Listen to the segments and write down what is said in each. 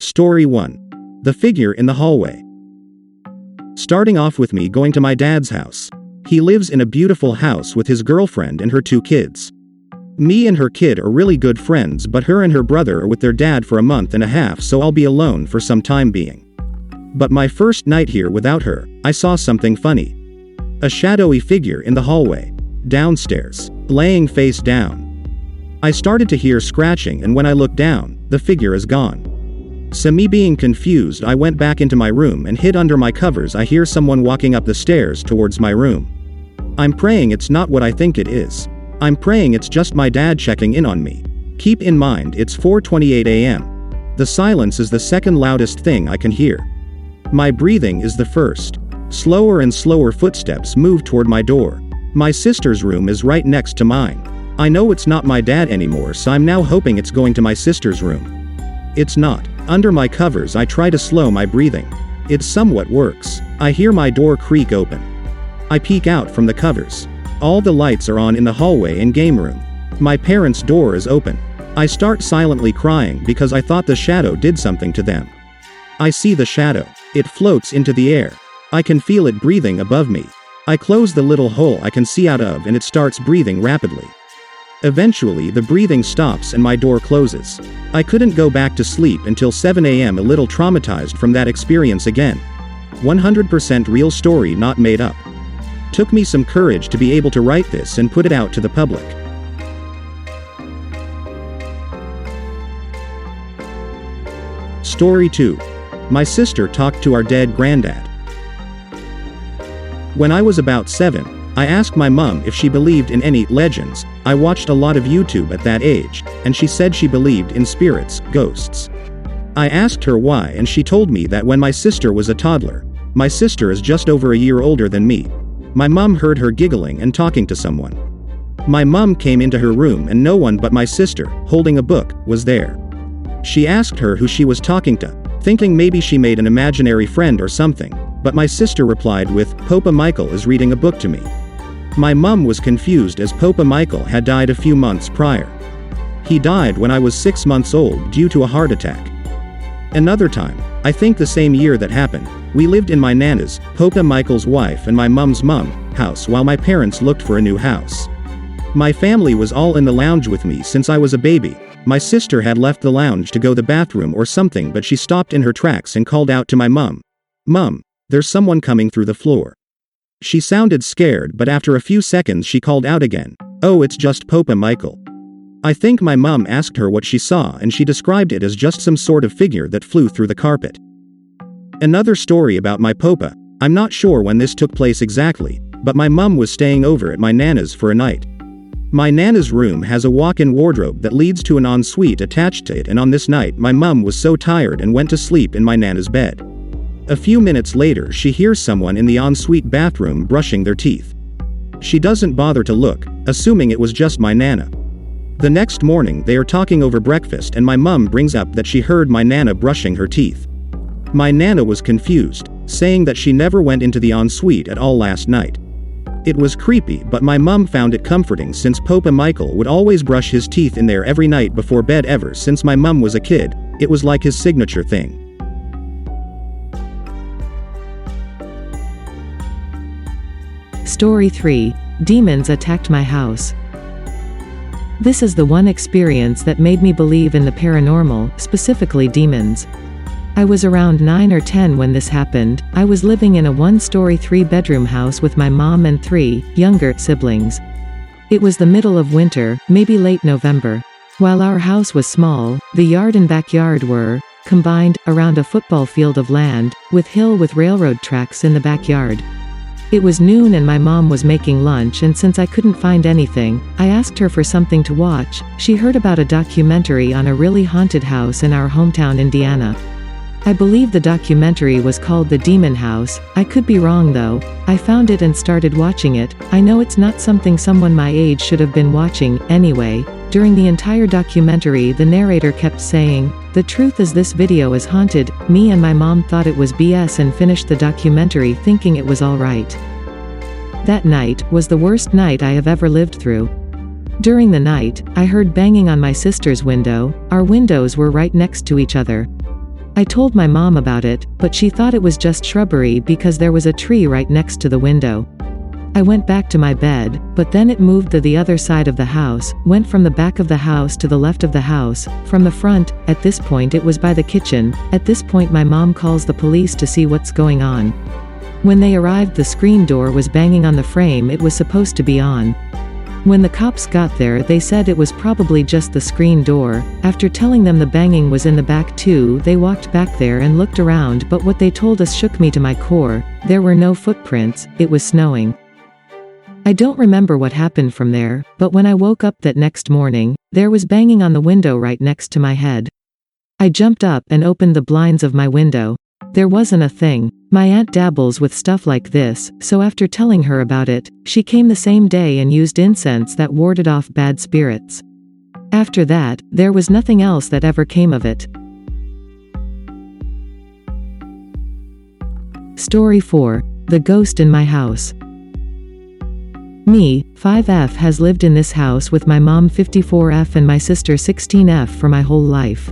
Story 1. The Figure in the Hallway. Starting off with me going to my dad's house. He lives in a beautiful house with his girlfriend and her 2 kids. Me and her kid are really good friends, but her and her brother are with their dad for a month and a half, so I'll be alone for some time being. But my first night here without her, I saw something funny. A shadowy figure in the hallway. Downstairs. Laying face down. I started to hear scratching, and when I looked down, the figure is gone. So me being confused, I went back into my room and hid under my covers. I hear someone walking up the stairs towards my room. I'm praying it's not what I think it is. I'm praying it's just my dad checking in on me. Keep in mind it's 4:28 a.m. The silence is the second loudest thing I can hear. My breathing is the first. Slower and slower footsteps move toward my door. My sister's room is right next to mine. I know it's not my dad anymore, so I'm now hoping it's going to my sister's room. It's not. Under my covers I try to slow my breathing. It somewhat works. I hear my door creak open. I peek out from the covers. All the lights are on in the hallway and game room. My parents' door is open. I start silently crying because I thought the shadow did something to them. I see the shadow. It floats into the air. I can feel it breathing above me. I close the little hole I can see out of and it starts breathing rapidly. Eventually the breathing stops and my door closes. I couldn't go back to sleep until 7 a.m. a little traumatized from that experience again. 100% real story, not made up. Took me some courage to be able to write this and put it out to the public. Story 2. My sister talked to our dead granddad. When I was about 7, I asked my mom if she believed in any legends. I watched a lot of YouTube at that age, and she said she believed in spirits, ghosts. I asked her why, and she told me that when my sister was a toddler, my sister is just over a year older than me, my mom heard her giggling and talking to someone. My mom came into her room and no one but my sister, holding a book, was there. She asked her who she was talking to, thinking maybe she made an imaginary friend or something, but my sister replied with, "Popa Michael is reading a book to me." My mum was confused as Popa Michael had died a few months prior. He died when I was 6 months old due to a heart attack. Another time, I think the same year that happened, we lived in my nana's, Popa Michael's wife and my mum's house while my parents looked for a new house. My family was all in the lounge with me since I was a baby. My sister had left the lounge to go to the bathroom or something, but she stopped in her tracks and called out to my mum, "Mum, there's someone coming through the floor." She sounded scared, but after a few seconds she called out again, "Oh, it's just Popa Michael." I think my mum asked her what she saw and she described it as just some sort of figure that flew through the carpet. Another story about my Popa. I'm not sure when this took place exactly, but my mum was staying over at my nana's for a night. My nana's room has a walk-in wardrobe that leads to an ensuite attached to it, and on this night my mum was so tired and went to sleep in my nana's bed. A few minutes later she hears someone in the ensuite bathroom brushing their teeth. She doesn't bother to look, assuming it was just my nana. The next morning they are talking over breakfast and my mum brings up that she heard my nana brushing her teeth. My nana was confused, saying that she never went into the ensuite at all last night. It was creepy, but my mum found it comforting since Popa Michael would always brush his teeth in there every night before bed ever since my mum was a kid. It was like his signature thing. Story 3. Demons attacked my house. This is the one experience that made me believe in the paranormal, specifically demons. I was around 9 or 10 when this happened. I was living in a 1-story 3-bedroom house with my mom and 3 younger siblings. It was the middle of winter, maybe late November. While our house was small, the yard and backyard were combined around a football field of land, with hill with railroad tracks in the backyard. It was noon and my mom was making lunch, and since I couldn't find anything, I asked her for something to watch. She heard about a documentary on a really haunted house in our hometown, Indiana. I believe the documentary was called The Demon House. I could be wrong though. I found it and started watching it. I know it's not something someone my age should have been watching, anyway. During the entire documentary the narrator kept saying, "The truth is this video is haunted." Me and my mom thought it was BS and finished the documentary thinking it was alright. That night was the worst night I have ever lived through. During the night, I heard banging on my sister's window. Our windows were right next to each other. I told my mom about it, but she thought it was just shrubbery because there was a tree right next to the window. I went back to my bed, but then it moved to the other side of the house, went from the back of the house to the left of the house, from the front. At this point it was by the kitchen. At this point my mom calls the police to see what's going on. When they arrived, the screen door was banging on the frame it was supposed to be on. When the cops got there, they said it was probably just the screen door. After telling them the banging was in the back too, they walked back there and looked around, but what they told us shook me to my core. There were no footprints, it was snowing. I don't remember what happened from there, but when I woke up that next morning, there was banging on the window right next to my head. I jumped up and opened the blinds of my window. There wasn't a thing. My aunt dabbles with stuff like this, so after telling her about it, she came the same day and used incense that warded off bad spirits. After that, there was nothing else that ever came of it. Story 4. The Ghost in My House. Me, 5F, has lived in this house with my mom 54F and my sister 16F for my whole life.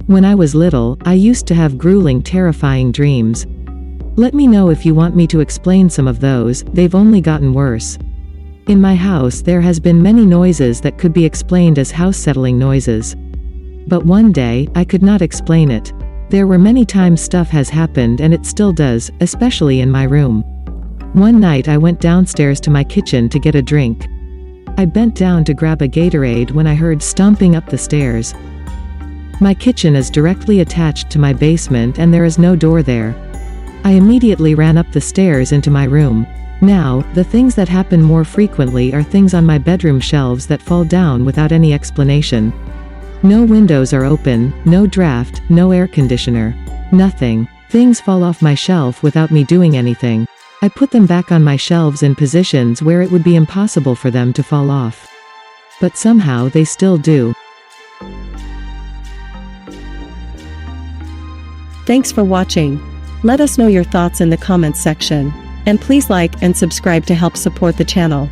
When I was little, I used to have grueling, terrifying dreams. Let me know if you want me to explain some of those, they've only gotten worse. In my house there has been many noises that could be explained as house-settling noises. But one day, I could not explain it. There were many times stuff has happened and it still does, especially in my room. One night I went downstairs to my kitchen to get a drink. I bent down to grab a Gatorade when I heard stomping up the stairs. My kitchen is directly attached to my basement and there is no door there. I immediately ran up the stairs into my room. Now, the things that happen more frequently are things on my bedroom shelves that fall down without any explanation. No windows are open, no draft, no air conditioner. Nothing. Things fall off my shelf without me doing anything. I put them back on my shelves in positions where it would be impossible for them to fall off. But somehow they still do. Thanks for watching. Let us know your thoughts in the comments section. And please like and subscribe to help support the channel.